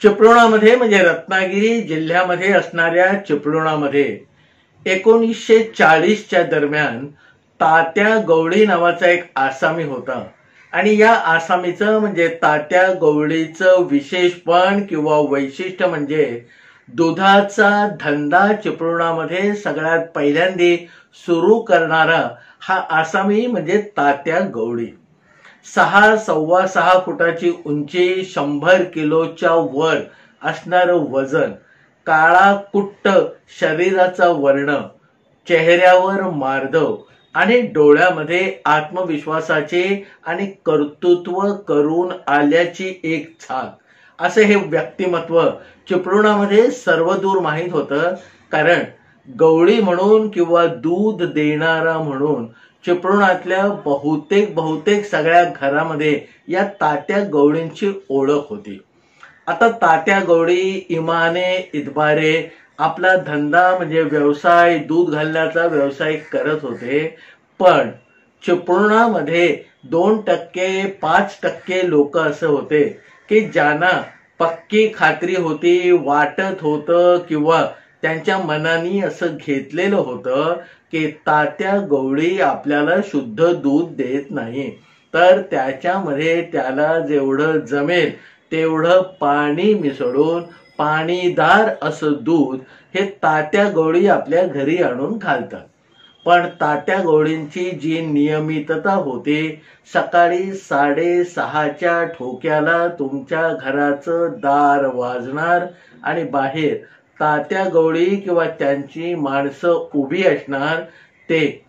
चिपळुणामध्ये म्हणजे रत्नागिरी जिल्ह्यामध्ये असणाऱ्या चिपळुणामध्ये 1940च्या दरम्यान तात्या गवळी नावाचा एक आसामी होता आणि या आसामीचं म्हणजे तात्या गवळीचं विशेषपण किंवा वैशिष्ट्य म्हणजे दुधाचा धंदा चिपळुणामध्ये सगळ्यात पहिल्यांदा सुरू करणारा हा आसामी म्हणजे तात्या गवळी। 6.25 फुटाची उंची, 100 किलोच्या वर असणारं वजन, काळा कुट्ट शरीराचा वर्ण, चेहऱ्यावर मार्दव आणि डोळ्यामध्ये आत्मविश्वासाचे आणि कर्तृत्व करून आल्याची एक झाक, असे हे व्यक्तिमत्व चिपळुणामध्ये सर्वदूर माहीत होतं। कारण गवळी म्हणून किंवा दूध देणारा म्हणून चिपळुणातल्या बहुतेक सगळ्या घरामध्ये या तात्या गवळींची ओळख होती। आता तात्या गवळी इमाने इतबारे आपला धंदा म्हणजे व्यवसाय, दूध घालण्याचा व्यवसाय करत होते, पण चिपळुणामध्ये 2% 5% लोक असं होते की ज्यांना पक्की खात्री होती, वाटत होतं किंवा त्यांच्या मनाने असं घेतलेलं होतं की तात्या गवळी आपल्याला शुद्ध दूध देत नाही, तर त्याच्यामध्ये त्याला जेवढं जमेल तेवढं पाणी मिसळून पाणीदार असं दूध हे तात्या गवळी आपल्या घरी आणून घालतात। पण तात्या गवळींची जी नियमितता होती, सकाळी 6:30च्या ठोक्याला तुमच्या घराचं दार वाजणार आणि बाहेर तात्या गवळी किंवा त्यांची माणसं उभी असणार। ते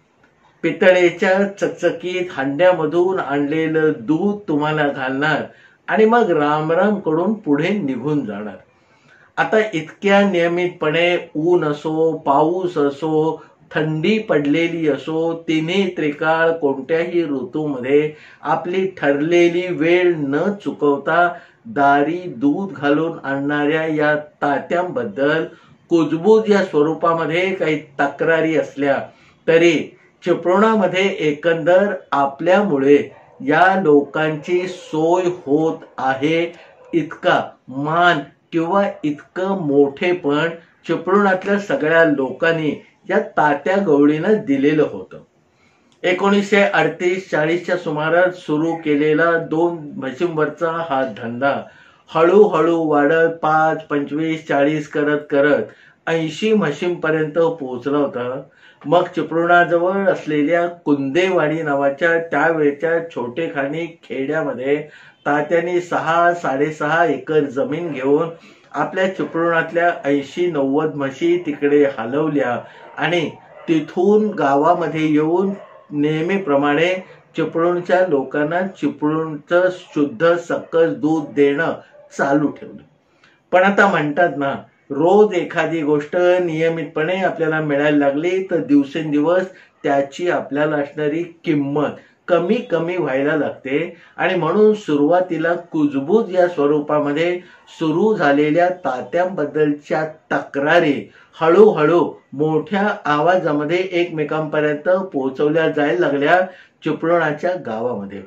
पितळेच्या चकचकीत हांड्यामधून आणलेलं दूध तुम्हाला घालणार आणि मग रामराम कडून पुढे निघून जाणार। आता इतक्या नियमितपणे ऊन असो, पाऊस असो, थंडी पडलेली असो, तिन्ही त्रिकाळ कोणत्याही ऋतूमध्ये आपली ठरलेली वेळ न चुकवता दारी दूध घालून आणणाऱ्या या तात्यांबद्दल कुजबूज या स्वरूपामध्ये काही तक्रारी असल्या तरी चिपळुणामध्ये एकंदर आपल्यामुळे या लोकांची सोय होत आहे इतका मान किंवा इतकं मोठेपण चिपळुणातल्या सगळ्या लोकांनी या तात्या गवळीनं दिलेलं होतं। 1938-40च्या सुमारास सुरू केलेला 2 म्हशींवरचा हा धंदा हळूहळू वाढत 5, 25, 40 करत 80 म्हशींपर्यंत पोहोचला होता। मग चिपळुणाजवळ असलेल्या कुंदेवाडी नावाच्या त्यावेळच्या छोटेखानी खेड्यामध्ये तात्यांनी 6-6.5 एकर जमीन घेऊन आपल्या चिपळुणातल्या 80-90 म्हशी तिकडे हलवल्या आणि तिथून गावामध्ये येऊन नेहमीप्रमाणे चिपळूणच्या लोकांना चिपळूणचं शुद्ध सकस दूध देणं चालू ठेवलं। पण आता म्हणतात ना, रोज एखादी गोष्ट नियमितपणे आपल्याला मिळायला लागली तर दिवसेंदिवस त्याची आपल्याला असणारी किंमत कमी व्हायला लागते आणि म्हणून सुरुवातीला कुजबूज या स्वरूपामध्ये सुरू झालेल्या तात्यांबद्दलच्या तक्रारी हळूहळू मोठ्या आवाजामध्ये एकमेकांपर्यंत पोहोचवल्या जायला लागल्या चिपळुणाच्या गावामध्ये।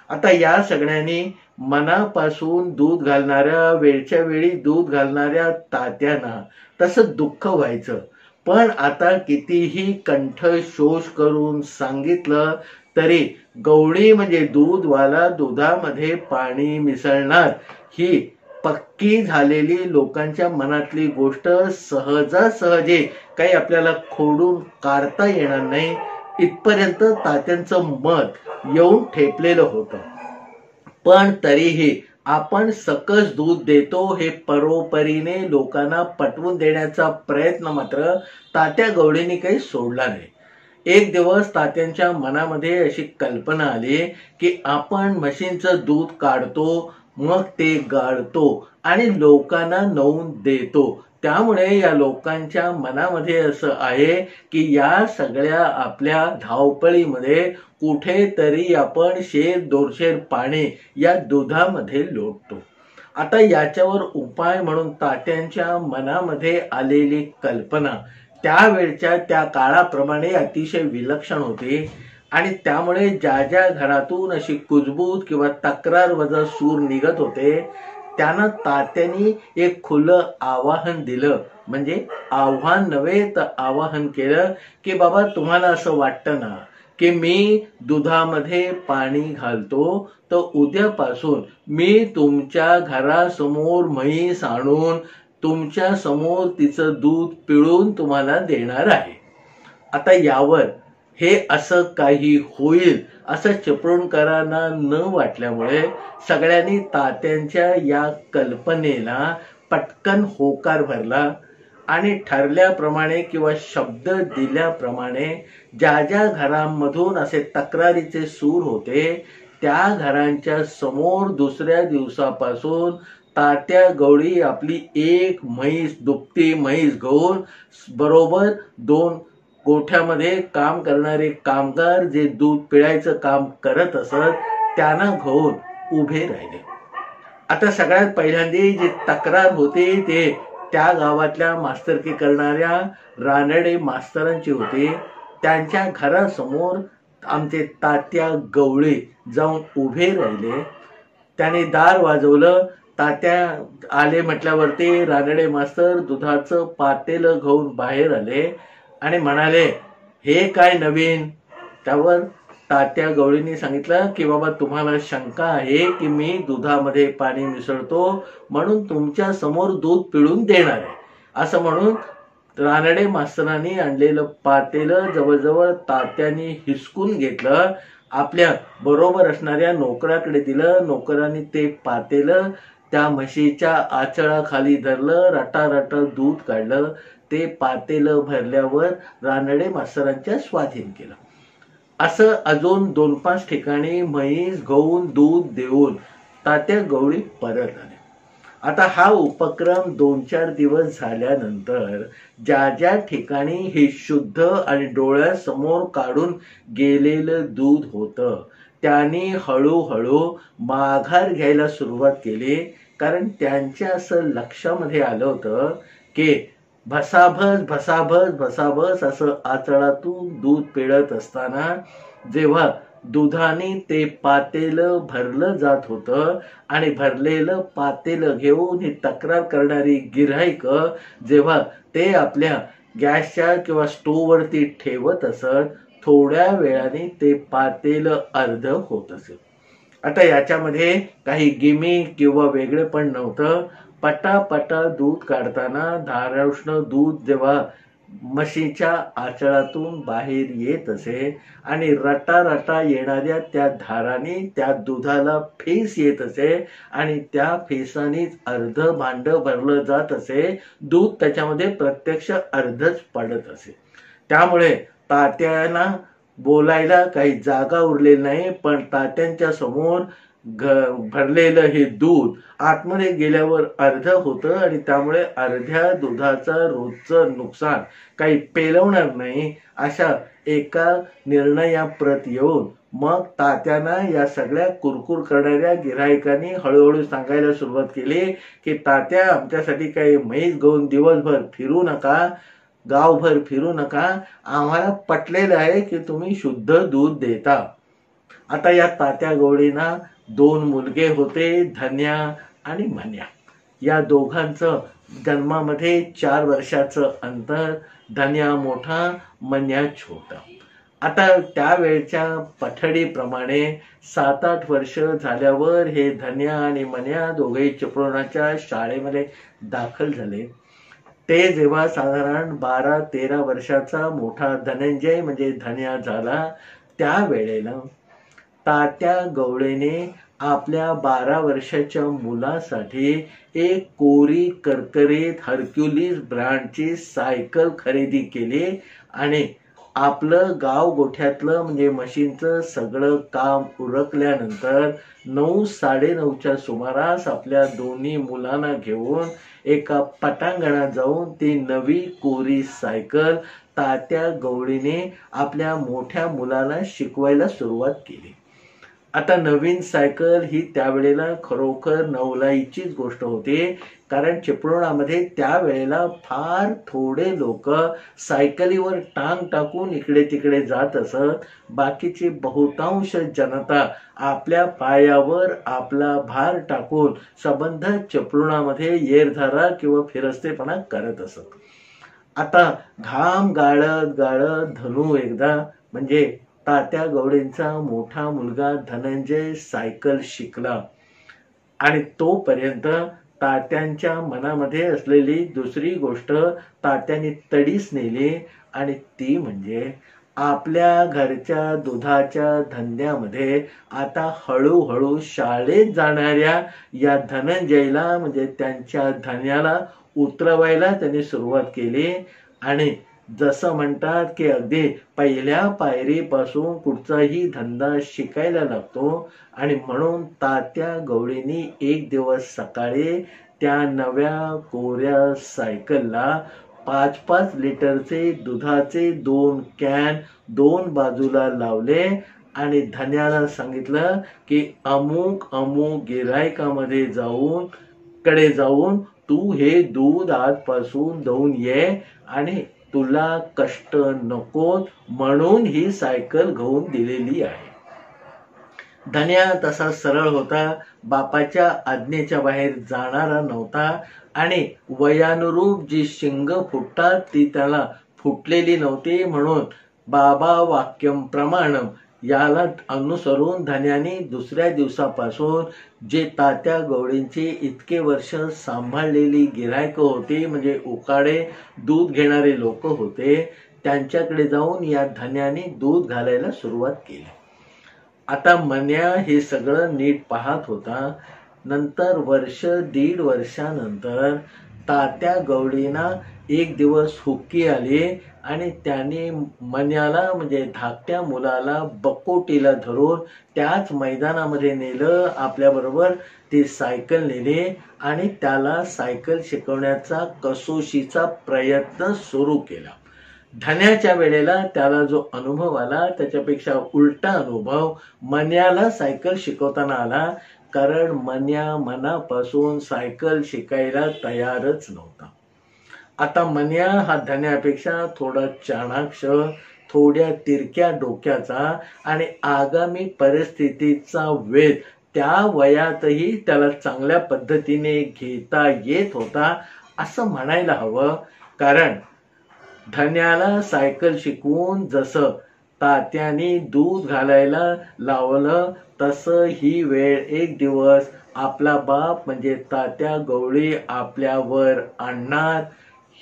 आता या सगळ्यांनी मनापासून दूध घालणाऱ्या, वेळच्या वेळी दूध घालणाऱ्या तात्यांना तसं दुःख व्हायचं, पण आता कितीही कंठशोष करून सांगितलं तरी गवळी म्हणजे दूधवाला दुधामध्ये पाणी मिसळणार ही पक्की झालेली लोकांच्या मनातली गोष्ट सहजासहजी काही आपल्याला खोडून काढता येणार नाही इथपर्यंत तात्यांचं मत येऊन ठेपलेलं होतं। पण तरीही आपण सकस दूध देतो हे परोपरीने लोकांना पटवून देण्याचा प्रयत्न मात्र तात्या गवळींनी काही सोडला नाही। एक दिवस तात्यांच्या मनामध्ये अशी कल्पना आली की आपण म्हशींचं दूध काढतो, मग ते गाळतो आणि लोकांना नेऊन देतो। त्यामुळे या लोकांच्या मनामध्ये असं आहे की या सगळ्या आपल्या धावपळीमध्ये कुठेतरी आपण 100-200 पाणी या दुधामध्ये लोटतो। आता याच्यावर उपाय म्हणून तात्यांच्या मनामध्ये आलेली कल्पना त्यावेळच्या त्या काळाप्रमाणे अतिशय विलक्षण होती आणि त्यामुळे ज्या घरातून अशी कुजबूज किंवा तक्रार वजा सूर निघत होते त्यानं तात्यांनी एक खुलं आवाहन दिलं, म्हणजे आव्हान नव्हे तर आवाहन केलं की बाबा तुम्हाला असं वाटतं ना की मी दुधामध्ये पाणी घालतो तर उद्यापासून मी तुमच्या घरासमोर म्हैस आणून तुमच्या समोर तिचं दूध पिळून तुम्हाला देणार आहे. आता यावर हे असं काही होईल असं चिपळूणकरांना न वाटल्यामुळे सगळ्यांनी तात्यांच्या या कल्पनेला पटकन होकार भरला आणि ठरल्याप्रमाणे किंवा शब्द दिल्याप्रमाणे ज्या ज्या घरांमधून असे तक्रारीचे सूर होते त्या घरांच्या समोर दुसऱ्या दिवसापासून तात्या गवळी आपली एक म्हैस, दुभती म्हैस घेऊन बरोबर 2 गोठ्यामध्ये काम करणारे कामगार जे दूध पिळायचं काम करत असत त्यांना घेऊन उभे राहिले. आता सगळ्यात पहिल्यांदा जी तक्रार होती ते त्या गावातल्या मास्तरकी करणाऱ्या रानडे मास्तरांची होती. त्यांच्या घरासमोर आमचे तात्या गवळी जाऊन उभे राहिले. त्याने दार वाजवलं. तात्या आले म्हटल्यावरती रानडे मास्तर दुधाचं पातेलं घेऊन बाहेर आले आणि म्हणाले, हे काय नवीन? त्यावर तात्या गवळींनी सांगितलं की बाबा तुम्हाला शंका आहे की मी दुधामध्ये पाणी मिसळतो म्हणून तुमच्या समोर दूध पिळून देणार आहे. असं म्हणून रानडे मास्तरांनी आणलेलं पातेलं जवळजवळ तात्यांनी हिसकून घेतलं. आपल्या बरोबर असणाऱ्या नोकराकडे दिलं. नोकरांनी ते पातेलं त्या म्हशीच्या आचळाखाली धरलं. रटारट दूध काढलं. ते पातेलं भरल्यावर रानडे मास्तरांच्या स्वाधीन केलं. असं अजून 2-5 ठिकाणी म्हैस घेऊन दूध देऊन तात्या गवळी परत आले. आता हा उपक्रम 2-4 दिवस झाल्यानंतर ज्या ज्या ठिकाणी हे शुद्ध आणि डोळ्यासमोर काढून गेलेलं दूध होतं त्यांनी हळूहळू माघार घ्यायला सुरुवात केली. कारण त्यांच्या असं लक्षामध्ये आलं होतं की भसाभस भसाभस भसाभस असं आचळातून दूध पिळत असताना जेव्हा दुधाने ते पातेलं भरलं जात होतं आणि भरलेलं पातेलं घेऊन ही तक्रार करणारी गिऱ्हाईक जेव्हा ते आपल्या गॅसच्या किंवा स्टोव्हवरती ठेवत असत थोड्या वेळाने ते पातेलं अर्ध होत असे. आता याच्यामध्ये काही गिमिक किंवा वेगळे पण नव्हतं. पटापटा दूध काढताना धारोष्ण दूध जेव्हा म्हशीच्या आचळातून बाहेर येत असे आणि रटा येणाऱ्या त्या धाराने त्या दुधाला फेस येत असे आणि त्या फेसानेच अर्ध भांड भरलं जात असे. दूध त्याच्यामध्ये प्रत्यक्ष अर्धच पडत असे. त्यामुळे तात्यांना बोलायला काही जागा उरलेली नाही. पण तात्यांच्या समोर भरलेलं हे दूध आतमध्ये गेल्यावर अर्ध होतं आणि त्यामुळे अर्ध्या दुधाचा रोजचं नुकसान काही पेलवणार नाही अशा एका निर्णयाप्रत येऊन मग तात्यांना या सगळ्या कुरकुर करणाऱ्या गिऱ्हाईकांनी हळूहळू सांगायला सुरुवात केली की तात्या आमच्यासाठी काही म्हैस घेऊन दिवसभर फिरू नका, गावभर फिरू नका. आम्हाला पटलेलं आहे की तुम्ही शुद्ध दूध देता. आता या तात्या गवळींना 2 मुलगे होते, धन्या आणि मन्या. या दोघांचं जन्मामध्ये 4 वर्षाचं अंतर. धन्या मोठा, मन्या छोटा. आता त्यावेळच्या पठडीप्रमाणे 7-8 वर्ष झाल्यावर हे धन्या आणि मन्या दोघे चिपळूणच्या शाळेमध्ये दाखल झाले. ते जेव्हा साधारण 12-13 वर्षाचा मोठा धनंजय म्हणजे धन्या झाला त्यावेळेला तात्या गवळीने आपल्या 12 वर्षाच्या मुलासाठी एक कोरी करकरीत हरक्युलिस ब्रँडची सायकल खरेदी केली आणि आपलं गाव गोठ्यातलं म्हणजे मशीनचं सगळं काम उरकल्यानंतर 9-9:30च्या सुमारास आपल्या दोन्ही मुलांना घेऊन एका पटांगणात जाऊन ती नवी कोरी सायकल तात्या गवळीने आपल्या मोठ्या मुलाला शिकवायला सुरुवात केली. आता नवीन सायकल ही त्यावेळेला खरोखर नवलाईचीच गोष्ट होती, कारण चिपळुणामध्ये त्यावेळेला फार थोडे लोक सायकलीवर टांग टाकून इकडे तिकडे जात असत. बाकीची बहुतांश जनता आपल्या पायावर आपला भार टाकून संबंध चिपळुणामध्ये येरझारा किंवा फिरस्तेपणा करत असत. आता घाम गाळत गाळत धनू एकदा म्हणजे तात्या गवळींचा मोठा मुलगा धनंजय सायकल शिकला आणि तोपर्यंत तात्यांच्या मनामध्ये असलेली दुसरी गोष्ट तात्यांनी तडीस नेली आणि ती म्हणजे आपल्या घरच्या दुधाच्या धंद्यामध्ये आता हळूहळू शाळेत जाणाऱ्या या धनंजयला म्हणजे त्यांच्या धन्याला उतरवायला त्यांनी सुरुवात केली. आणि जसं म्हणतात की अगदी पहिल्या पायरीपासून कुठचाही धंदा शिकायला लागतो आणि म्हणून तात्या गवळींनी एक दिवस सकाळी त्या नव्या कोऱ्या सायकलला 5-5 लिटरचे दुधाचे 2 कॅन 2 बाजूला लावले आणि धन्याला सांगितलं की अमुक अमुक गिरायकामध्ये जाऊन तू हे दूध आजपासून देऊन ये आणि तुला कष्ट नको म्हणून ही सायकल घेऊन दिलेली आहे. धन्या तसा सरळ होता, बापाच्या आज्ञेच्या बाहेर जाणारा नव्हता आणि वयानुरूप जी शिंग फुटतात ती त्याला फुटलेली नव्हती. म्हणून बाबा वाक्यम प्रमाणम याला अनुसरून धन्याने दुसऱ्या दिवसापासून जे तात्या गवळींची इतके वर्ष सांभाळलेली गिरायक होती म्हणजे उकाडे दूध घेणारे लोक होते त्यांच्याकडे जाऊन या धन्याने दूध घालायला सुरुवात केली. आता मन्या हे सगळं नीट पाहत होता. नंतर 1.5 वर्षानंतर तात्या गवळींना एक दिवस हुक्की आली आणि त्याने मन्याला म्हणजे धाकट्या मुलाला बकोटीला धरून त्याच मैदानामध्ये नेलं. आपल्याबरोबर ती सायकल नेली आणि त्याला सायकल शिकवण्याचा कसोशीचा प्रयत्न सुरू केला. धन्याच्या वेळेला त्याला जो अनुभव आला त्याच्यापेक्षा उलटा अनुभव मन्याला सायकल शिकवताना आला, कारण मन्या मनापासून सायकल शिकायला तयारच नव्हता. आता मन्या हा धन्यापेक्षा थोडा चाणाक्ष, थोड्या तिरक्या डोक्याचा आणि आगामी परिस्थितीचा वेध त्या वयातही त्याला चांगल्या पद्धतीने घेता येत होता असं म्हणायला हवं. कारण धन्याला सायकल शिकवून जसं तात्याने दूध घालायला लावलं तसं ही वेळ एक दिवस आपला बाप म्हणजे तात्या गवळी आपल्यावर आणणार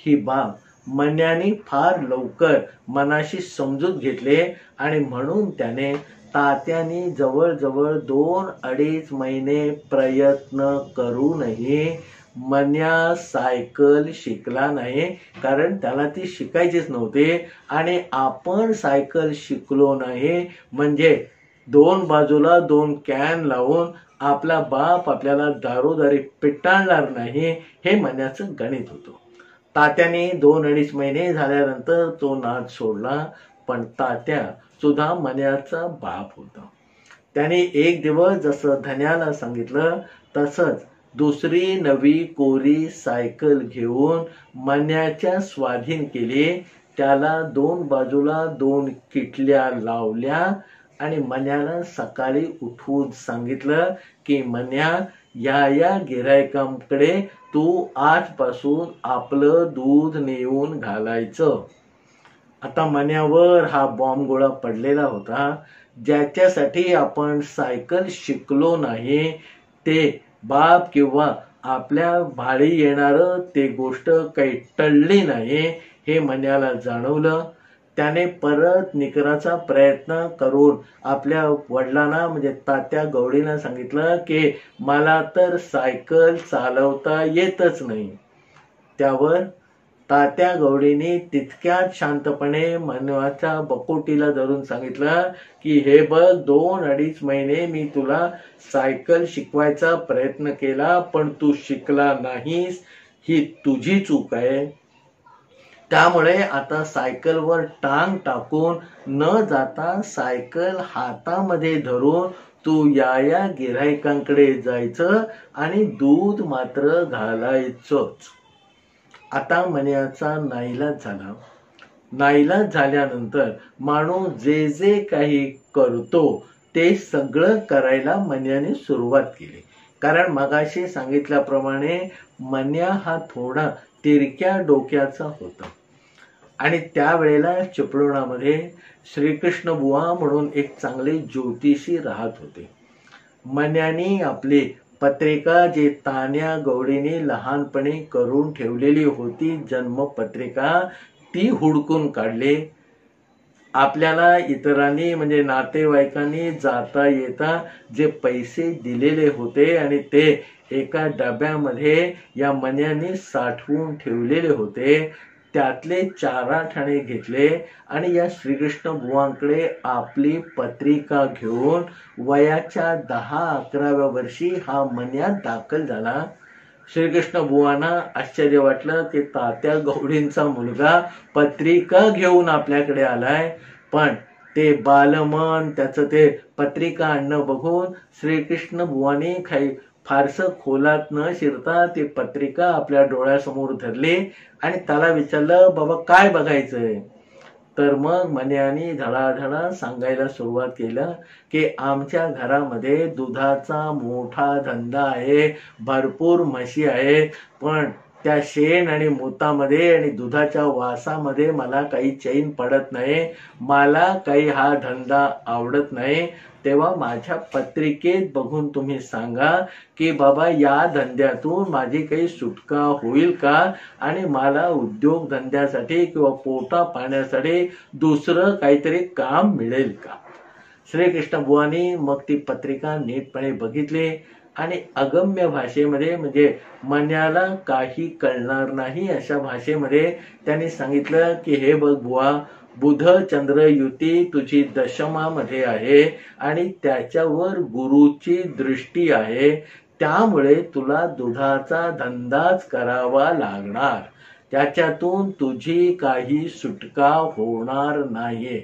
ही बाब मन्याने फार लवकर मनाशी समजूत घेतले आणि म्हणून त्याने तात्याने जवळजवळ 2-2.5 महिने प्रयत्न करूनही मन्या सायकल शिकला नाही, कारण त्याला ती शिकायचीच नव्हती. आणि आपण सायकल शिकलो नाही म्हणजे 2 बाजूला 2 कॅन लावून आपला बाप आपल्याला दारोदारी पिटाळणार नाही हे मन्याचं गणित होतं. तात्याने 2-2.5 महिने झाल्यानंतर तो नाद सोडला, पण तात्या सुद्धा मन्याचा बाप होता. त्याने एक दिवस जसं धन्याला सांगितलं तसंच दुसरी नवी कोरी सायकल घेऊन मन्याच्या स्वाधीन केली. त्याला 2 बाजूला 2 किटल्या लावल्या आणि मन्याला सकाळी उठवून सांगितलं की मन्या या गिरायकांकडे तू आजपासून आपलं दूध नेऊन घालायचं. आता मन्यावर हा बॉम्ब गोळा पडलेला होता. ज्याच्यासाठी आपण सायकल शिकलो नाही ते बाप किंवा आपल्या भाळी येणारं ते गोष्ट काही टळली नाही हे मन्याला जाणवलं. त्याने परत निकराचा प्रयत्न करून आपल्या वडिलांना म्हणजे तात्या गवळींना सांगितलं की मला तर सायकल चालवता येतच नाही. त्यावर तात्या गवळींनी तितक्याच शांतपणे मन्याच्या बकोटीला धरून सांगितलं की हे बघ 2-2.5 महिने मी तुला सायकल शिकवायचा प्रयत्न केला पण तू शिकला नाहीस, ही तुझी चूक आहे. त्यामुळे आता सायकलवर टांग टाकून न जाता सायकल हातामध्ये धरून तू या गिऱ्हाईकांकडे जायचं आणि दूध मात्र घालायचंच. आता मन्याचा नाईलाज झाला. नाईलाज झाल्यानंतर माणूस जे जे काही करतो ते सगळं करायला मन्याने सुरुवात केली. कारण मगाशी सांगितल्याप्रमाणे मन्या हा थोडा तिरक्या डोक्याचा होता आणि त्यावेळेला चिपळुणामध्ये श्रीकृष्ण बुवा म्हणून एक चांगले ज्योतिषी राहत होते. मन्यानी आपली पत्रिका जी तान्या गवळीने लहानपणी करून ठेवलेली होती जन्मपत्रिका ती हुडकून काढली. आपल्याला इतरांनी म्हणजे नातेवाईकांनी जाता येता जे पैसे दिलेले होते आणि ते एका डब्यामध्ये या मन्याने साठवून ठेवलेले होते त्यातले 4-8 आणे घेतले आणि या श्रीकृष्ण बुवांकडे आपली पत्रिका घेऊन वयाच्या 10-11व्या वर्षी हा मन्या दाखल झाला. श्रीकृष्ण बुवांना आश्चर्य वाटलं की तात्या गवळींचा मुलगा पत्रिका घेऊन आपल्याकडे आलाय. पण ते बालमन त्याचं ते पत्रिका आणणं बघून श्रीकृष्ण बुवांनी काही फारसं खोलात न शिरता ती पत्रिका आपल्या डोळ्यासमोर धरली आणि त्याला विचारलं, बाबा काय बघायचंय? तर मग मन्यानी धडाधडा सांगायला सुरुवात केलं की आमच्या घरामध्ये दुधाचा मोठा धंदा आहे, भरपूर म्हशी आहेत, पण त्या शेण आणि मूतामध्ये आणि दुधाच्या वासामध्ये मला काही चैन पडत नाही. मला काही हा धंदा आवडत नाही. तेव्हा माझ्या पत्रिकेत बघून तुम्ही सांगा की बाबा या धंद्यातून माझी काही सुटका होईल का आणि मला उद्योग धंद्यासाठी किंवा पोटा पाण्यासाठी दुसरं काहीतरी काम मिळेल का? श्रीकृष्ण बुवांनी मग ती पत्रिका नीटपणे बघितली आणि अगम्य भाषेमध्ये म्हणजे मन्याला काही कळणार नाही अशा भाषेमध्ये त्यांनी सांगितलं की हे बघ बुवा, बुध चंद्र युती तुझी दशमामध्ये आहे आणि त्याच्यावर गुरुची दृष्टी आहे. त्यामुळे तुला दुधाचा धंदाच करावा लागणार. त्याच्यातून तुझी काही सुटका होणार नाही.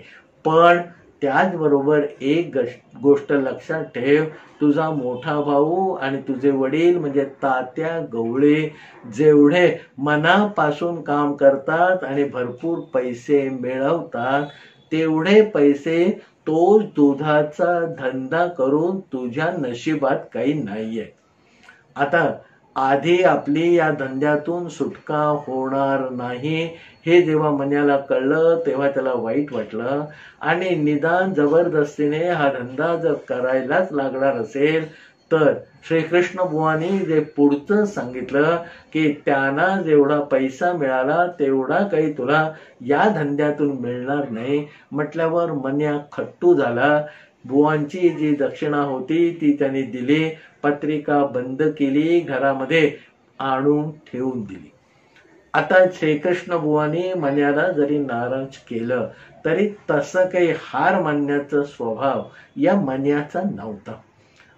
पण त्याचबरोबर एक गोष्ट लक्षात ठेव, तुझा मोठा भाऊ आणि तुझे वडील म्हणजे तात्या गवळे जेवढे मनापासून काम करतात आणि भरपूर पैसे मिळवतात तेवढे पैसे तोच दुधाचा धंदा करून तुझ्या नशिबात काही नाहीये. आता आधी आपली या धंद्यातून सुटका होणार नाही हे जेव्हा मन्याला कळलं तेव्हा त्याला वाईट वाटलं आणि निदान जबरदस्तीने हा धंदा जर करायलाच लागणार असेल तर श्रीकृष्ण बुवांनी जे पुढचं सांगितलं की त्यांना जेवढा पैसा मिळाला तेवढा काही तुला या धंद्यातून मिळणार नाही म्हटल्यावर मन्या खट्टू झाला. बुवांची जी दक्षिणा होती ती त्यांनी दिली, पत्रिका बंद केली, घरामध्ये आणून ठेवून दिली. आता श्रीकृष्ण बुवांनी मन्याला जरी नाराज केलं तरी तसं काही हार मानण्याचा स्वभाव या मन्याचा नव्हता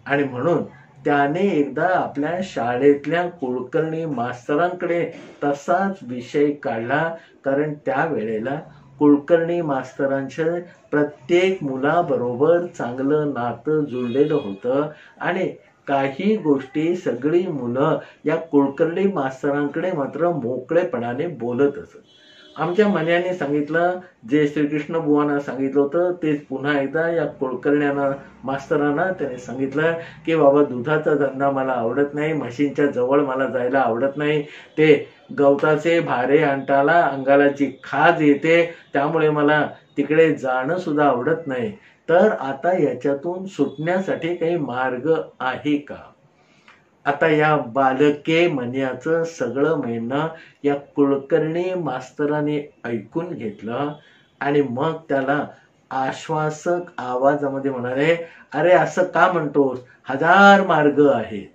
आणि म्हणून त्याने एकदा आपल्या शाळेतल्या कुलकर्णी मास्तरांकडे तसाच विषय काढला. कारण त्यावेळेला कुलकर्णी मास्तरांचं प्रत्येक मुलाबरोबर चांगलं नातं जुळलेलं होतं आणि काही गोष्टी सगळी मुलं या कुलकर्णी मास्तरांकडे मात्र मोकळेपणाने बोलत असत. आमच्या मन्याने सांगितलं, जे श्रीकृष्ण बुवांना सांगितलं होतं तेच पुन्हा एकदा या कुलकर्ण्यांना मास्तरांना त्याने सांगितलं की बाबा दुधाचा धंदा मला आवडत नाही, म्हशींच्या जवळ मला जायला आवडत नाही, ते गवताचे भारे अंटाला अंगाला जी खाज येते त्यामुळे मला तिकडे जाणं सुद्धा आवडत नाही. तर आता याच्यातून सुटण्यासाठी काही मार्ग आहे का? आता या बालके मन्याचं सगळं म्हणणं या कुलकर्णी मास्तराने ऐकून घेतलं आणि मग त्याला आश्वासक आवाजामध्ये म्हणाले, अरे असं का म्हणतोस, 1000 मार्ग आहेत.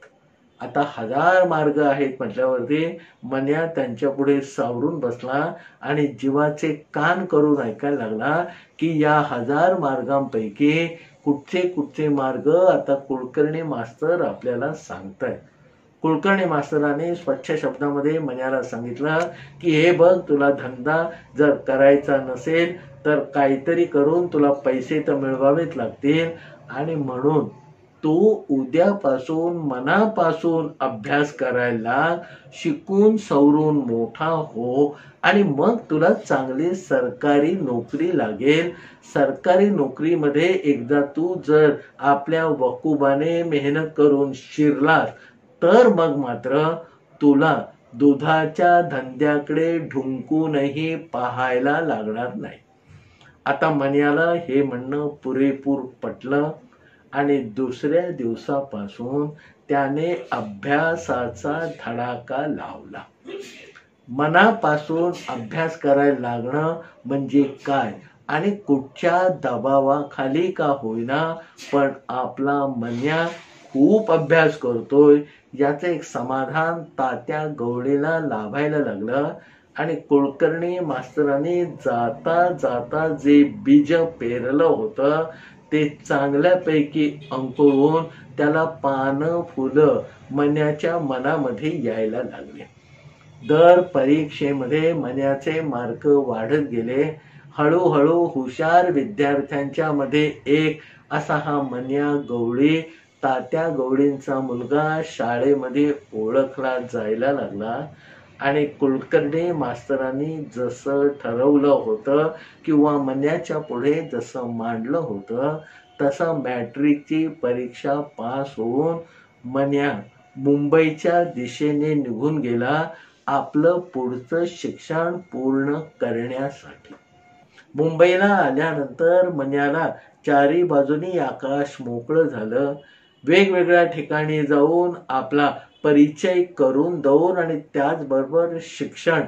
आता 1000 मार्ग आहेत म्हटल्यावरती मन्या त्यांच्या पुढे सावरून बसला आणि जीवाचे कान करून ऐकायला लागला की या 1000 मार्गांपैकी कुठचे कुठचे मार्ग आता कुलकर्णी मास्तर आपल्याला सांगतायत. कुलकर्णी मास्तराने स्वच्छ शब्दामध्ये मन्याला सांगितलं की हे बघ, तुला धंदा जर करायचा नसेल तर काहीतरी करून तुला पैसे तर मिळवावेच लागतील, आणि म्हणून तू उद्यापासून मनापासून अभ्यास करायला, शिकून सवरून मोठा हो, आणि मग तुला चांगली सरकारी नोकरी लागेल. सरकारी नोकरीमध्ये एकदा तू जर आपल्या वकुबाने मेहनत करून शिरलास तर मग मात्र तुला दुधाच्या धंद्याकडे ढुंकूनही पाहायला लागणार नाही. आता मन्याला हे म्हणणं पुरेपूर पटलं आणि दुसऱ्या दिवसापासून त्याने अभ्यासाचा धडाका लावला. मनापासून अभ्यास करायला लागणं म्हणजे काय, आणि कुठच्या दबावाखाली का होईना पण आपला मन्या खूप अभ्यास करतोय याचं एक समाधान तात्या गवळीला लाभायला लागलं. आणि कुलकर्णी मास्तरांनी जाता जाता जे बीज पेरलं होतं ते चांगल्यापैकी अंकुरून त्याला पानं फुलं मन्याच्या मनामध्ये यायला लागले. दर परीक्षेमध्ये मन्याचे मार्क वाढत गेले. हळूहळू हुशार विद्यार्थ्यांच्या मध्ये एक असा हा मन्या गवळी, तात्या गवळींचा मुलगा, शाळेमध्ये ओळखला जायला लागला. आणि कुलकर्णी मास्तरांनी जसं ठरवलं होतं किंवा मन्याच्या पुढे जसं मांडलं होतं तसं मॅट्रिकची परीक्षा पास होऊन मन्या मुंबईच्या दिशेने निघून गेला आपलं पुढचं शिक्षण पूर्ण करण्यासाठी. मुंबईला आल्यानंतर मन्याला चारी बाजूनी आकाश मोकळं झालं. वेगवेगळ्या ठिकाणी जाऊन आपला परिचय करून देऊन आणि त्याचबरोबर शिक्षण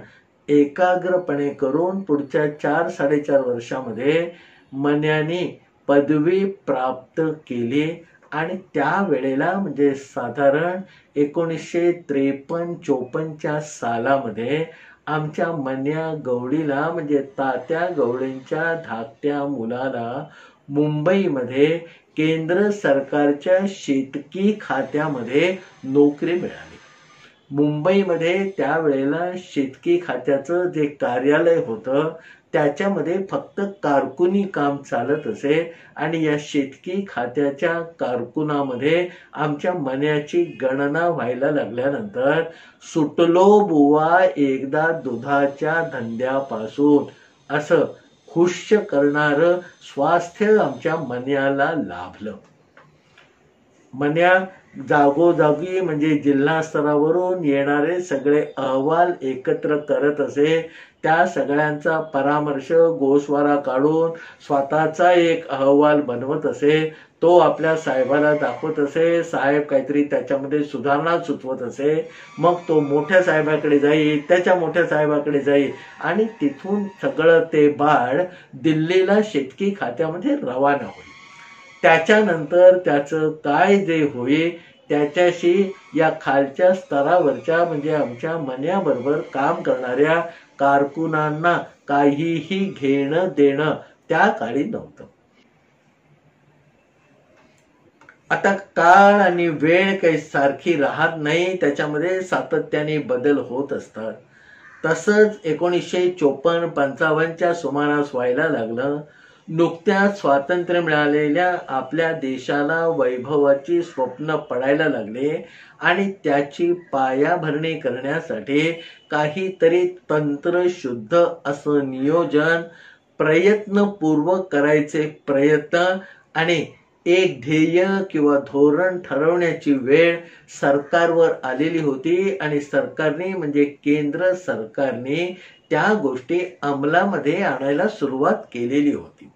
एकाग्रपणे करून पुढच्या 4-4.5 वर्षामध्ये मन्याने पदवी प्राप्त केली. आणि त्यावेळेला म्हणजे साधारण 1953-54 सालामध्ये आमच्या मन्या गवळीला म्हणजे तात्या गवळींच्या धाकट्या मुलाला मुंबईमध्ये केंद्र सरकारच्या शेतकी खात्यामध्ये नोकरी मिळाली. मुंबईमध्ये त्यावेळेला शेतकी खात्याचं जे कार्यालय होतं त्याच्यामध्ये फक्त कारकुनी काम चालत असे. आणि या शेतकी खात्याच्या कारकुनामध्ये आमच्या मन्याची गणना व्हायला लागल्यानंतर सुटलो बुवा एकदा दुधाच्या धंद्यापासून असं खुश करणारं स्वास्थ्य आमच्या मन्याला लाभलं. मन्या जागोजागी म्हणजे जिल्हा स्तरावरून येणारे सगळे अहवाल एकत्र करत असे. त्या सगळ्यांचा परामर्श गोस्वारा काढून स्वतःचा एक अहवाल बनवत असे. तो आपल्या साहेबाला दाखवत असे. साहेब काहीतरी त्याच्यामध्ये सुधारणा सुचवत असे. मग तो मोठ्या साहेबाकडे जाईल, त्याच्या मोठ्या साहेबाकडे जाईल आणि तिथून सगळं ते बाळ दिल्लीला शेतकी खात्यामध्ये रवाना होईल. त्याच्यानंतर त्याचं काय जे होईल त्याच्याशी या खालच्या स्तरावरच्या म्हणजे आमच्या मन्याबरोबर काम करणाऱ्या कारकुनांना काहीही घेणं देणं त्या काळी नव्हतं. आता काळ आणि वेळ काही सारखी राहत नाही, त्याच्यामध्ये सातत्याने बदल होत असतात. तसंच 1954-55च्या सुमारास व्हायला लागलं. नुकत्याच स्वातंत्र्य मिळालेल्या आपल्या देशाला वैभवाची स्वप्न पडायला लागले आणि त्याची पायाभरणी करण्यासाठी काहीतरी तंत्रशुद्ध असं नियोजन, प्रयत्नपूर्वक करायचे प्रयत्न आणि एक ध्येय किंवा धोरण ठरवण्याची वेळ सरकारवर आलेली होती. आणि सरकारने म्हणजे केंद्र सरकारने त्या गोष्टी अंमलामध्ये आणायला सुरुवात केलेली होती.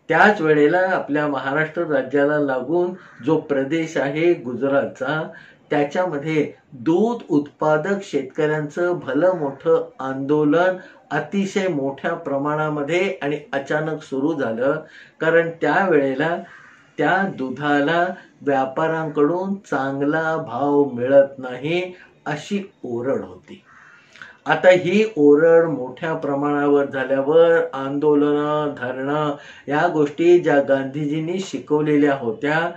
त्याच वेळेला आपल्या महाराष्ट्र राज्याला लागून जो प्रदेश आहे गुजरातचा, त्याच्यामध्ये दूध उत्पादक शेतकऱ्यांचं भलं मोठं आंदोलन अतिशय मोठ्या प्रमाणामध्ये आणि अचानक सुरू झालं. कारण त्यावेळेला त्या दुधाला व्यापाऱ्यांकडून चांगला भाव मिळत नाही अशी ओरड होती. आता ही ओरड मोठ्या प्रमाणावर झाल्यावर आंदोलन, धरणं या गोष्टी ज्या गांधीजींनी शिकवलेल्या होत्या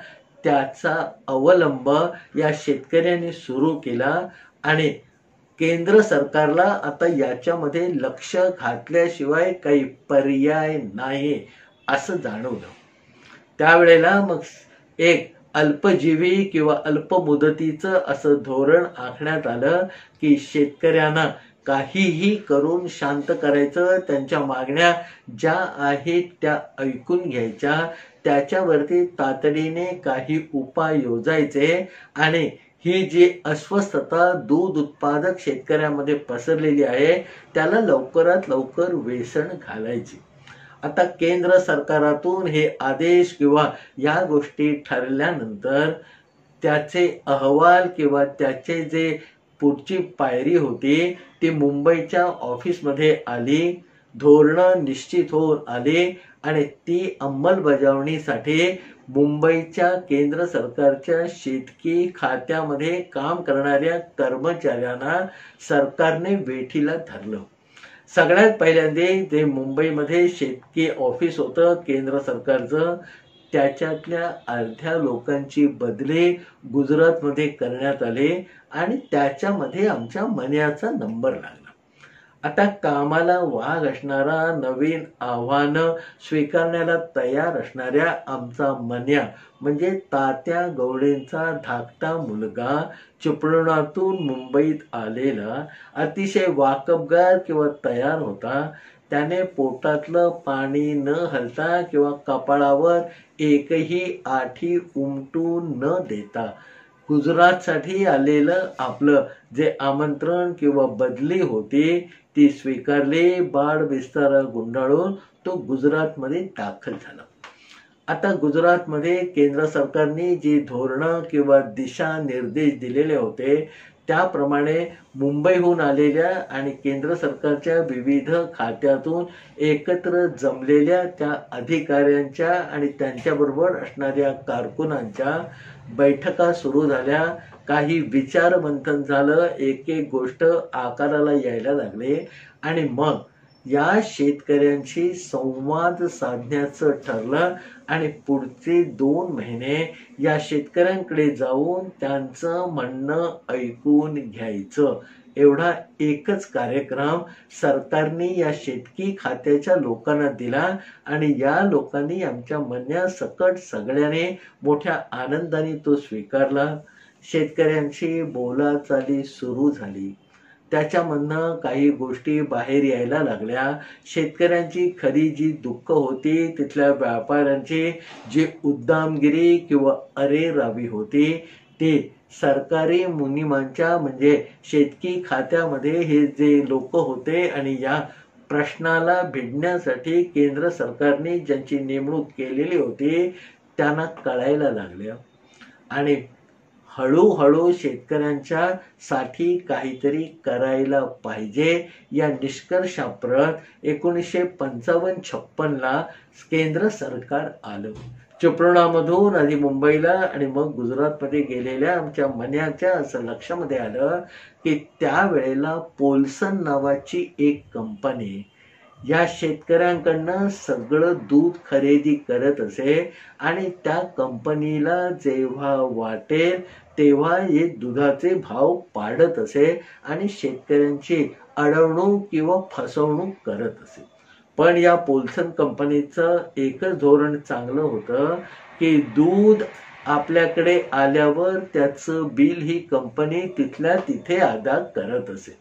त्याचा अवलंब या शेतकऱ्यांनी सुरू केला आणि केंद्र सरकारला आता याच्यामध्ये लक्ष घातल्याशिवाय काही पर्याय नाही असं जाणवलं. त्यावेळेला मग एक अल्पजीवी किंवा अल्प मुदतीचं असं धोरण आखण्यात आलं की शेतकऱ्यांना काहीही करून शांत करायचं, त्यांच्या मागण्या ज्या आहेत त्या ऐकून घ्यायच्या, त्याच्यावरती तातडीने काही उपाय योजायचे आणि ही जी अस्वस्थता दूध उत्पादक शेतकऱ्यांमध्ये पसरलेली आहे त्याला लवकरात लवकर वेसण घालायची. आता केंद्र सरकारातून हे आदेश किंवा या गोष्टी ठरल्यानंतर त्याचे अहवाल किंवा त्याचे जे पुढची पायरी होती ती मुंबईच्या ऑफिसमध्ये आली, धोरणं निश्चित होऊन आली आणि ती अंमलबजावणीसाठी मुंबईच्या केंद्र सरकारच्या शेतकी खात्यामध्ये काम करणाऱ्या कर्मचाऱ्यांना सरकारने वेठीला धरलं. सगळ्यात पहिल्यांदा ते मुंबईमध्ये शेतकी ऑफिस होतं केंद्र सरकारचं, त्याच्यातल्या अर्ध्या लोकांची बदली गुजरातमध्ये करण्यात आली आणि त्याच्यामध्ये आमच्या मन्याचा नंबर लागला. आता कामाला वाघ असणारा, नवीन आव्हानं स्वीकारण्याला तयार असणाऱ्या आमचा मन्या म्हणजे तात्या गवळेंचा धाकटा मुलगा चिपळुणातून मुंबईत आलेला अतिशय वाकबगार किंवा तयार होता. त्याने पोटातलं पाणी न हलता किंवा कपाळावर एकही आठी उमटून न देता गुजरातसाठी आलेलं आपलं जे आमंत्रण किंवा बदली होती ती स्वीकारली. बाळ बिस्तारा गुंडाळून तो गुजरातमध्ये दाखल झाला. आता गुजरातमध्ये केंद्र सरकारने जी धोरणं किंवा दिशा निर्देश दिलेले होते त्याप्रमाणे मुंबईहून आलेल्या आणि केंद्र सरकारच्या विविध खात्यातून एकत्र जमलेल्या त्या अधिकाऱ्यांच्या आणि त्यांच्याबरोबर असणाऱ्या कारकुनांच्या बैठका सुरू झाल्या. काही विचारमंथन झालं, एक एक गोष्ट आकाराला यायला लागले आणि मग या शेतकऱ्यांशी संवाद साधण्याचं ठरलं आणि पुढचे 2 महिने या शेतकऱ्यांकडे जाऊन त्यांचं म्हणणं ऐकून घ्यायचं एवढा एकच कार्यक्रम सरकारने या शेतकी खात्याच्या लोकांना दिला आणि या लोकांनी आमच्या म्हणण्यासकट सगळ्याने मोठ्या आनंदाने तो स्वीकारला. शेतकऱ्यांची बोलाचाली सुरू झाली. त्याच्यामधनं काही गोष्टी बाहेर यायला लागल्या. शेतकऱ्यांची खरी जी दुःख होती तिथल्या व्यापाऱ्यांची जी उद्दामगिरी किंवा अरेरावी होती ते सरकारी मुनिमांच्या म्हणजे शेतकी खात्यामध्ये हे जे लोक होते आणि या प्रश्नाला भिडण्यासाठी केंद्र सरकारने ज्यांची नेमणूक केलेली होती त्यांना कळायला लागल्या आणि हळूहळू शेतकऱ्यांच्या साठी काहीतरी करायला पाहिजे या निष्कर्षाप्रत 1955-56 केंद्र सरकार आलं. चिपळुणामधून आधी मुंबईला आणि मग गुजरातमध्ये गेलेल्या आमच्या मन्याच्या असं लक्षामध्ये आलं की त्यावेळेला पोल्सन नावाची एक कंपनी या शेतकऱ्यांकडनं सगळं दूध खरेदी करत असे आणि त्या कंपनीला जेव्हा वाटेल तेव्हा हे दुधाचे भाव पाडत असे आणि शेतकऱ्यांची अडवणूक किंवा फसवणूक करत असे. पण या पोल्सन कंपनीचं एकच धोरण चांगलं होतं की दूध आपल्याकडे आल्यावर त्याचं बिल ही कंपनी तिथल्या तिथे अदा करत असे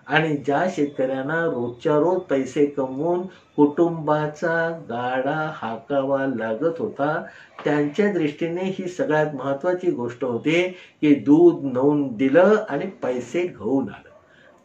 आणि ज्या शेतकऱ्यांना रोजच्या रोज पैसे कमवून कुटुंबाचा गाडा हाकावा लागत होता त्यांच्या दृष्टीने ही सगळ्यात महत्त्वाची गोष्ट होती की दूध नेऊन दिलं आणि पैसे घेऊन आलं.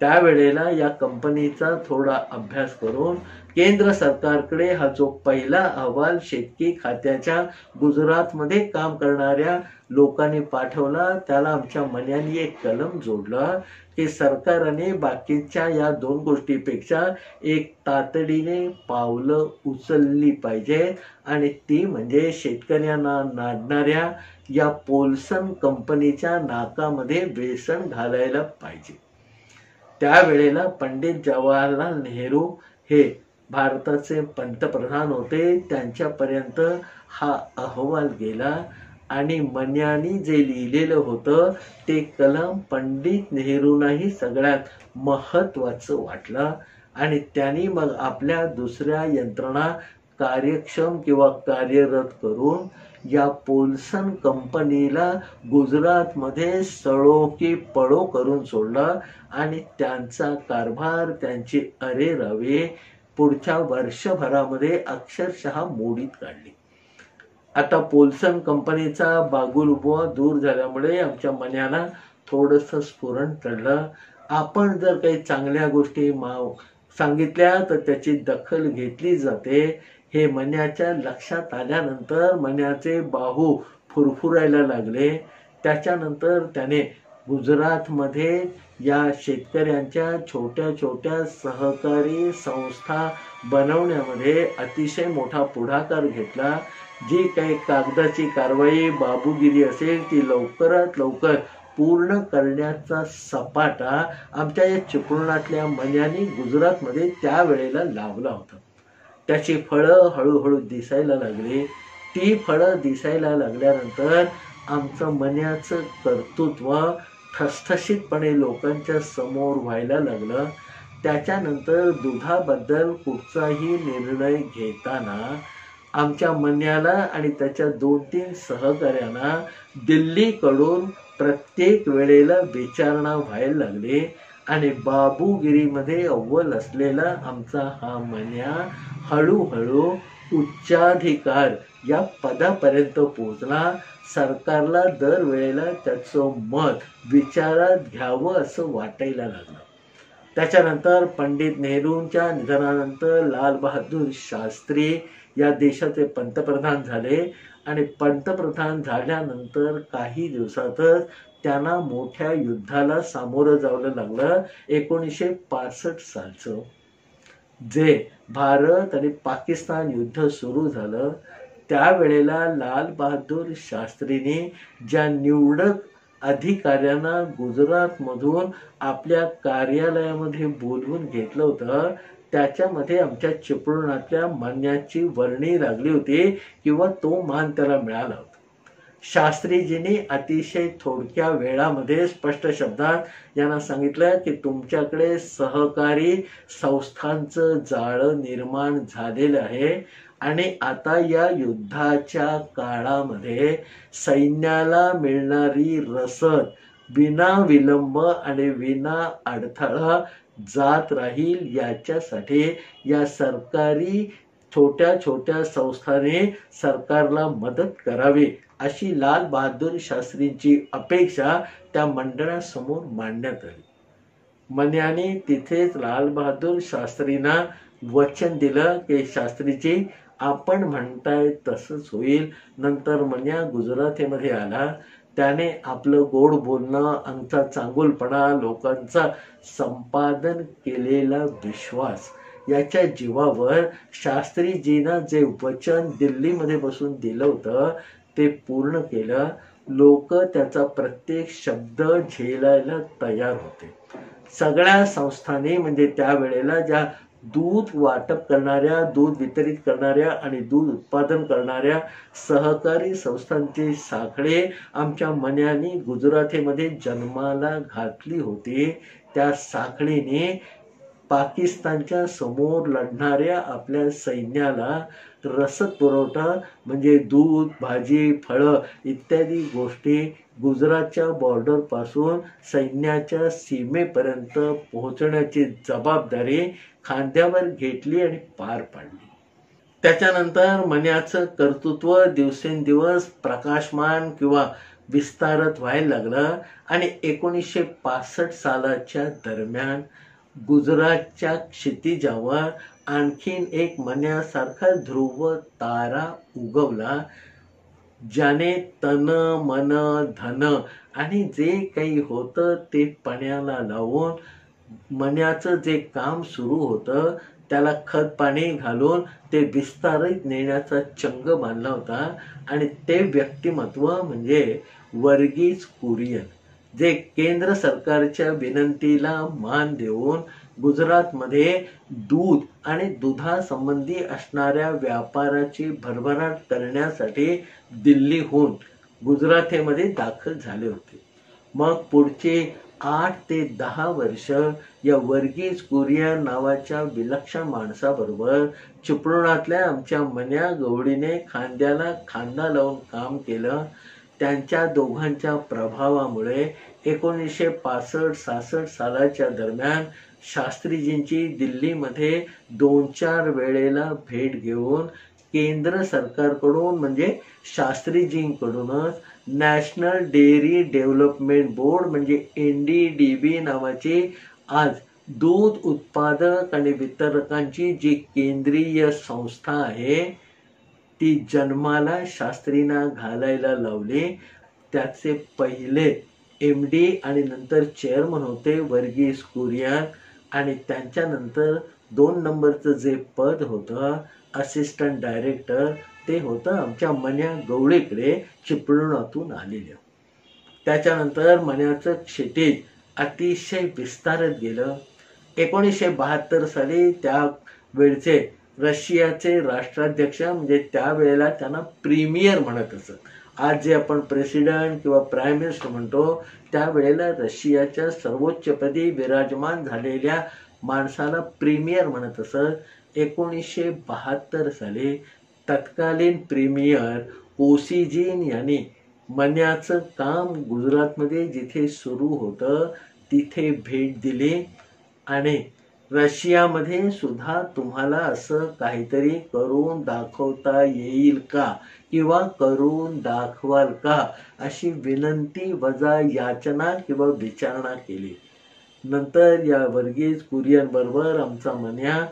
त्यावेळेला या कंपनीचा थोडा अभ्यास करून केंद्र सरकारकडे हा जो पहिला अहवाल शेतकी खात्याच्या गुजरातमध्ये काम करणाऱ्या लोकांनी पाठवला त्याला आमच्या मन्याने एक कलम जोडला की सरकारने बाकीच्या या 2 गोष्टीपेक्षा एक तातडीने पावलं उचलली पाहिजे आणि ती म्हणजे शेतकऱ्यांना नाडणाऱ्या या पोल्सन कंपनीच्या नाकामध्ये बेसन घालायला पाहिजे. त्यावेळेला पंडित जवाहरलाल नेहरू हे भारताचे पंतप्रधान होते. त्यांच्यापर्यंत हा अहवाल गेला आणि मन्यानी जे लिहिलेलं होतं ते कलम पंडित नेहरूंनाही सगळ्यात महत्वाचं वाटलं आणि त्यांनी मग आपल्या दुसऱ्या यंत्रणा कार्यक्षम किंवा कार्यरत करून या पोल्सन कंपनीला गुजरातमध्ये सळो की पळो करून सोडलं आणि त्यांचा कारभार, त्यांची अरेरावे पुढच्या वर्षभरामध्ये अक्षरशः मोडीत काढली. आता पोल्सन कंपनीचा बागुलबुवा दूर झाल्यामुळे आमच्या मन्याला थोडंसं स्फुरण चढलं. आपण जर काही चांगल्या गोष्टी सांगितल्या तर त्याची दखल घेतली जाते हे मन्याच्या लक्षात आल्यानंतर मन्याचे बाहू फुरफुरायला लागले. त्याच्यानंतर त्याने गुजरातमध्ये या शेतकऱ्यांच्या छोट्या छोट्या सहकारी संस्था बनवण्यामध्ये अतिशय मोठा पुढाकार घेतला. जी काही कागदाची कारवाई बाबूगिरी असेल ती लवकरात लवकर पूर्ण करण्याचा सपाटा आमच्या या चिपळुणातल्या मन्यानी गुजरातमध्ये त्यावेळेला लावला होता. त्याची फळं हळूहळू दिसायला लागली. ती फळं दिसायला लागल्यानंतर आमचं मन्याचं कर्तृत्व ठसठशीतपणे लोकांच्या समोर व्हायला लागलं. त्याच्यानंतर दुधाबद्दल कुठचाही निर्णय घेताना आमच्या मन्याला आणि त्याच्या 2-3 सहकाऱ्यांना दिल्लीकडून प्रत्येक वेळेला विचारणा व्हायला लागली आणि बाबूगिरीमध्ये अव्वल असलेला आमचा हा मन्या हळूहळू उच्चाधिकार या पदापर्यंत पोहोचला. सरकारला दरवेळेला त्याचं मत विचारात घ्यावं असं वाटायला लागलं. त्याच्यानंतर पंडित नेहरूंच्या निधनानंतर लाल बहादूर शास्त्री या देशाचे पंतप्रधान झाले आणि पंतप्रधान झाल्यानंतर काही दिवसातच त्यांना मोठ्या युद्धाला सामोरं जावं लागलं. 1965 सालचं जे भारत आणि पाकिस्तान युद्ध सुरू झालं त्यावेळेला लाल बहादूर शास्त्रींनी ज्या निवडक अधिकाऱ्यांना गुजरातमधून आपल्या कार्यालयामध्ये बोलवून घेतलं होतं त्याच्यामध्ये आमच्या चिपळुणातल्या मन्याची वर्णी लागली होती किंवा तो मान त्याला मिळाला होता. शास्त्रीजींनी अतिशय थोडक्या वेळामध्ये स्पष्ट शब्दात यांना सांगितलं की तुमच्याकडे सहकारी संस्थांचं जाळं निर्माण झालेलं आहे आणि आता या युद्धाच्या काळामध्ये सैन्याला मिळणारी रसद विना विलंब आणि विना अडथळा जात राहील याच्यासाठी या सरकारी छोट्या छोट्या संस्थांनी सरकारला मदत करावी अशी लाल बहादूर शास्त्रींची अपेक्षा त्या मंडळासमोर मांडण्यात आली. मन्याने तिथेच लाल बहादूर शास्त्रींना वचन दिलं की शास्त्रीजी आपण म्हणताय तसंच होईल. नंतर मन्या गुजरातीमध्ये आला. त्याने आपलं गोड बोलणं, आमचा चांगुलपणा, लोकांचा संपादन केलेला विश्वास याच्या जीवावर शास्त्रीजींना जे वचन दिल्लीमध्ये बसून दिलं होतं ते पूर्ण केलं. लोक त्याचा प्रत्येक शब्द झेलायला तयार होते. सगळ्या संस्थांनी म्हणजे त्यावेळेला ज्या दूध वाटप करणाऱ्या, दूध वितरित करणाऱ्या आणि दूध उत्पादन करणाऱ्या सहकारी संस्थांची साखळे आमच्या मन्यानी गुजरातीमध्ये जन्माला घातली होती. त्या साखळीने पाकिस्तानच्या समोर लढणाऱ्या आपल्या सैन्याला रसद पुरवठा म्हणजे दूध, भाजी, फळं इत्यादी गोष्टी गुजरातच्या बॉर्डर पासून सैन्याच्या सीमेपर्यंत पोहोचण्याची जबाबदारी खांद्यावर घेतली आणि पार पाडली. त्याच्यानंतर मन्याचं कर्तृत्व दिवसेंदिवस प्रकाशमान किंवा विस्तारत व्हायला लागलं आणि 1965 सालाच्या दरम्यान गुजरातच्या क्षितिजावर आणखीन एक मन्यासारखा ध्रुव तारा उगवला ज्याने तन मन धन आणि जे काही होतं ते पण्याला लावून मन्याचं जे काम सुरू होतं त्याला खत पाणी घालून ते विस्तारित नेण्याचा चंग बांधला होता. आणि ते व्यक्तिमत्व म्हणजे वर्गीज कुरियन जे केंद्र सरकारच्या विनंतीला मान देऊन गुजरातमध्ये दूध आणि दुधासंबंधी असणाऱ्या व्यापाराची भरभराट करण्यासाठी दिल्लीहून गुजराथेमध्ये दाखल झाले होते. मग पुढचे 8 ते 10 वर्ष या वर्गीज कुरियन नावाच्या विलक्षण माणसाबरोबर चिपळुणातल्या आमच्या मन्या गवळीने खांद्याला खांदा लावून काम केलं. त्यांच्या दोघांच्या प्रभावामुळे 1965-66 सालाच्या दरम्यान शास्त्रीजींची दिल्लीमध्ये 2-4 वेळेला भेट घेऊन केंद्र सरकारकडून म्हणजे शास्त्रीजींकडूनच नॅशनल डेअरी डेव्हलपमेंट बोर्ड म्हणजे NDDB नावाची आज दूध उत्पादक आणि वितरकांची जी केंद्रीय संस्था आहे ती जन्माला शास्त्रींना घालायला लावली. त्याचे पहिले MD आणि नंतर चेअरमन होते वर्गीज कुरियन आणि त्यांच्यानंतर 2 नंबरचं जे पद होतं असिस्टंट डायरेक्टर ते होतं आमच्या मन्या गवळीकडे चिपळुणातून आलेलं. त्याच्यानंतर मन्याचं क्षितिज अतिशय विस्तारत गेलं. 1972 साली त्या वेळचे रशियाचे राष्ट्राध्यक्ष म्हणजे त्यावेळेला त्यांना प्रीमियर म्हणत असत. आज जे आपण प्रेसिडेंट किंवा प्राईम मिनिस्टर म्हणतो त्यावेळेला रशियाच्या सर्वोच्चपदी विराजमान झालेल्या माणसाला प्रीमियर म्हणत असत. 1972 साली तत्कालीन प्रीमियर ओसीजीन यांनी मन्याचं काम गुजरातमध्ये जिथे सुरू होतं तिथे भेट दिली आणि रशियामध्ये सुद्धा तुम्हाला असं काहीतरी करून दाखवता येईल का किंवा करून दाखवाल का अशी विनंती वजा याचना किंवा विचारणा केली. नंतर या वर्गीज कुरियन बरोबर आमचा मन्या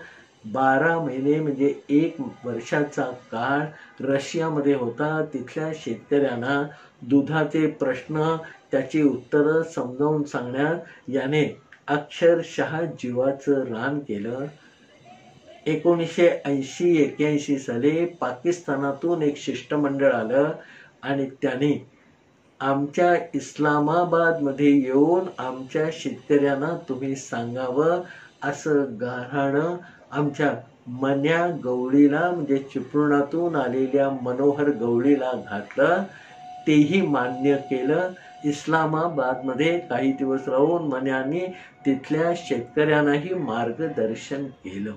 12 महिने म्हणजे 1 वर्षाचा काळ रशियामध्ये होता. तिथल्या शेतकऱ्यांना दुधाचे प्रश्न त्याची उत्तरं समजावून सांगण्यात याने अक्षरशः जीवाचं रान केलं. 1980-81 साली पाकिस्तानातून एक शिष्टमंडळ आलं आणि त्यांनी आमच्या इस्लामाबादमध्ये येऊन आमच्या शेतकऱ्यांना तुम्ही सांगावं असं गाऱ्हाणं आमच्या मन्या गवळीला म्हणजे चिपळुणातून आलेल्या मनोहर गवळीला घातलं. तेही मान्य केलं. इस्लामाबादमध्ये काही दिवस राहून मन्यांनी तिथल्या शेतकऱ्यांनाही मार्गदर्शन केलं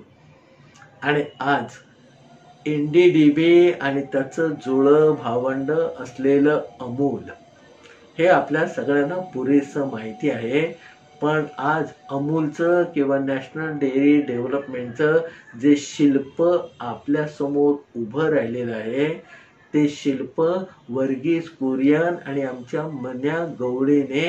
आणि आज NDDB आणि त्याचं जुळं भावंड असलेलं अमूल हे आपल्या सगळ्यांना पुरेसं माहिती आहे. पण आज अमूलचं किंवा नॅशनल डेअरी डेव्हलपमेंटचं जे शिल्प आपल्यासमोर उभं राहिलेलं आहे ते शिल्प वर्गीज कुरियन आणि आमच्या मन्या गवळीने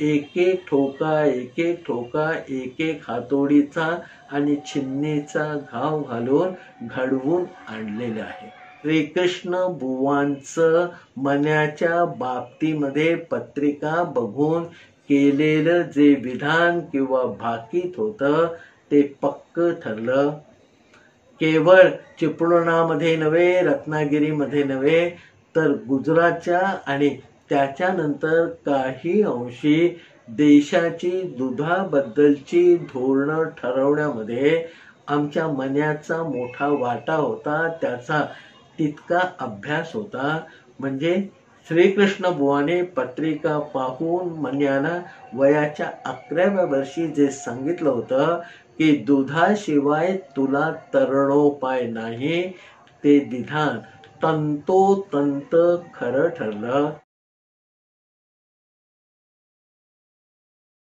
एक एक ठोका एक एक हातोडीचा आणि छिन्नीचा घाव घालून घडवून आणलेलं आहे. श्रीकृष्ण बुवांचं मन्याच्या बाबतीमध्ये पत्रिका बघून केलेलं जे विधान किंवा भाकीत होतं ते पक्क ठरलं. केवळ चिपळुणामध्ये नव्हे, रत्नागिरीमध्ये नव्हे तर गुजरातच्या आणि त्याच्यानंतर काही अंशी देशाची दुधाबद्दलची धोरणं ठरवण्यामध्ये आमच्या मन्याचा मोठा वाटा होता. त्याचा तितका अभ्यास होता. म्हणजे श्रीकृष्ण बुवाने पत्रिका पाहून मन्याला वयाच्या 11व्या वर्षी जे सांगितलं होतं की दुधाशिवाय तुला तरणोपाय नाही ते विधान तंतोतंत खरं ठरलं.